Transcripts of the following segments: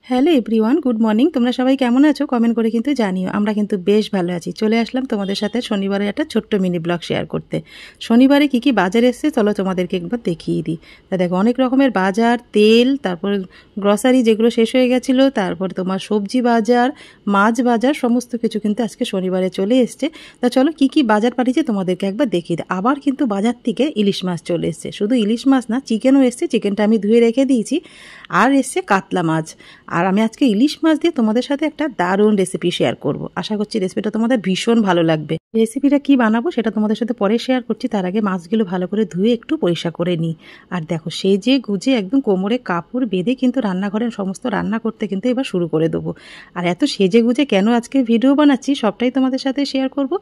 Hello everyone, good morning. তোমরা সবাই কেমন আছো কমেন্ট করে কিন্তু জানিও। আমরা কিন্তু বেশ ভালো আছি। চলে আসলাম তোমাদের সাথে শনিবারে একটা ছোট্ট মিনি ব্লগ শেয়ার করতে। শনিবারে কি কি বাজার এসছে চলো তোমাদেরকে একবার দেখিয়ে দিই। তা দেখো, অনেক রকমের বাজার, তেল, তারপর গ্রসারি যেগুলো শেষ হয়ে গেছিলো, তারপর তোমার সবজি বাজার, মাছ বাজার, সমস্ত কিছু কিন্তু আজকে শনিবারে চলে এসছে। তা চলো কি কি বাজার পাঠিয়েছে তোমাদেরকে একবার দেখিয়ে দিই। আবার কিন্তু বাজার থেকে ইলিশ মাছ চলে এসছে। শুধু ইলিশ মাছ না, চিকেনও এসছে। চিকেনটা আমি ধুয়ে রেখে দিয়েছি। আর এসছে কাতলা মাছ। আর আমি আজকে ইলিশ মাছ দিয়ে তোমাদের সাথে একটা দারুণ রেসিপি শেয়ার করব। আশা করছি রেসিপিটা তোমাদের ভীষণ ভালো লাগবে। রেসিপিটা কি বানাবো সেটা তোমাদের সাথে পরে শেয়ার করছি। তার আগে মাছগুলো ভালো করে ধুয়ে একটু পরিষ্কার করে নিই। আর দেখো, সেজে গুজে একদম কোমরে কাপড় বেঁধে কিন্তু রান্নাঘরের সমস্ত রান্না করতে কিন্তু এবার শুরু করে দেবো। আর এত সেজে গুজে কেন আজকে ভিডিও বানাচ্ছি সবটাই তোমাদের সাথে শেয়ার করব।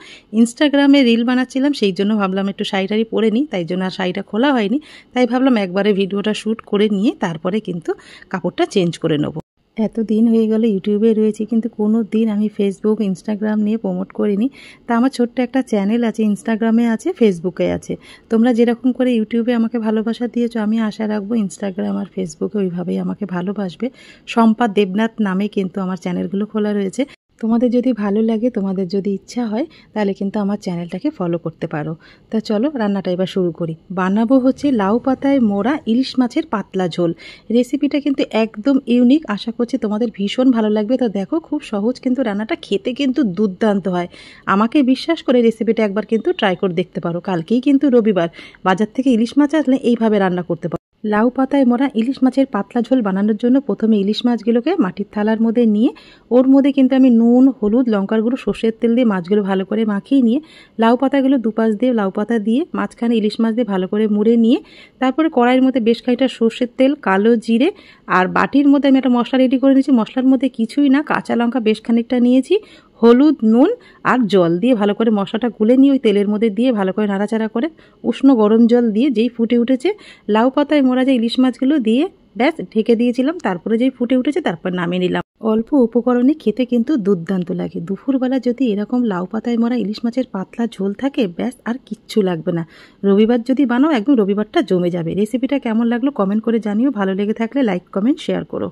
ইনস্টাগ্রামে রিল বানাচ্ছিলাম, সেই জন্য ভাবলাম একটু শাড়ি পরে নিই, তাই জন্য আর শাড়িটা খোলা হয়নি। তাই ভাবলাম একবারে ভিডিওটা শ্যুট করে নিয়ে তারপরে কিন্তু কাপড়টা চেঞ্জ করে নেবো। এত দিন হয়ে গেল ইউটিউবে রয়েছি, কিন্তু কোনো দিন আমি ফেসবুক, ইনস্টাগ্রাম নিয়ে প্রমোট করিনি। তা আমার ছোট্ট একটা চ্যানেল আছে, ইনস্টাগ্রামে আছে, ফেসবুকে আছে। তোমরা যেরকম করে ইউটিউবে আমাকে ভালোবাসা দিয়েছো, আমি আশা রাখবো ইনস্টাগ্রাম আর ফেসবুকে ওইভাবেই আমাকে ভালোবাসবে। শম্পা দেবনাথ নামে কিন্তু আমার চ্যানেলগুলো খোলা রয়েছে। তোমাদের যদি ভালো লাগে, তোমাদের যদি ইচ্ছা হয়, তাহলে কিন্তু আমার চ্যানেলটাকে ফলো করতে পারো। তা চলো রান্নাটা এবার শুরু করি। বানাবো হচ্ছে লাউ পাতায় মোড়া ইলিশ মাছের পাতলা ঝোল। রেসিপিটা কিন্তু একদম ইউনিক, আশা করছি তোমাদের ভীষণ ভালো লাগবে। তো দেখো, খুব সহজ, কিন্তু রান্নাটা খেতে কিন্তু দুর্দান্ত হয়। আমাকে বিশ্বাস করে রেসিপিটা একবার কিন্তু ট্রাই করে দেখতে পারো। কালকেই কিন্তু রবিবার, বাজার থেকে ইলিশ মাছ আসলে এইভাবে রান্না করতে পারো। লাউ পাতায় মোড়া ইলিশ মাছের পাতলা ঝোল বানানোর জন্য প্রথমে ইলিশ মাছগুলোকে মাটির থালার মধ্যে নিয়ে ওর মধ্যে কিন্তু আমি নুন, হলুদ, লঙ্কার গুঁড়ো, সর্ষের তেল দিয়ে মাছগুলো ভালো করে মাখিয়ে নিয়ে লাউ পাতাগুলো দুপাশ দিয়ে লাউ পাতা দিয়ে মাঝখানে ইলিশ মাছ দিয়ে ভালো করে মুড়ে নিয়ে তারপরে কড়াইয়ের মধ্যে বেশ খানিকটা সর্ষের তেল, কালো জিরে আর বাটির মধ্যে আমি একটা মশলা রেডি করে নিয়েছি। মশলার মধ্যে কিছুই না, কাঁচা লঙ্কা বেশ খানিকটা নিয়েছি, হলুদ, নুন আর জল দিয়ে ভালো করে মশলাটা গুলে নিয়ে ওই তেলের মধ্যে দিয়ে ভালো করে নাড়াচাড়া করে উষ্ণ গরম জল দিয়ে যেই ফুটে উঠেছে লাউ পাতায় মোড়া যে ইলিশ মাছগুলো দিয়ে ব্যাস ঢেকে দিয়েছিলাম। তারপরে যেই ফুটে উঠেছে তারপর নামিয়ে নিলাম। অল্প উপকরণে খেতে কিন্তু দুর্দান্ত লাগে। দুপুরবেলা যদি এরকম লাউ পাতায় মোড়া ইলিশ মাছের পাতলা ঝোল থাকে, ব্যাস আর কিচ্ছু লাগবে না। রবিবার যদি বানাও, একদম রবিবারটা জমে যাবে। রেসিপিটা কেমন লাগলো কমেন্ট করে জানিও। ভালো লেগে থাকলে লাইক, কমেন্ট, শেয়ার করো।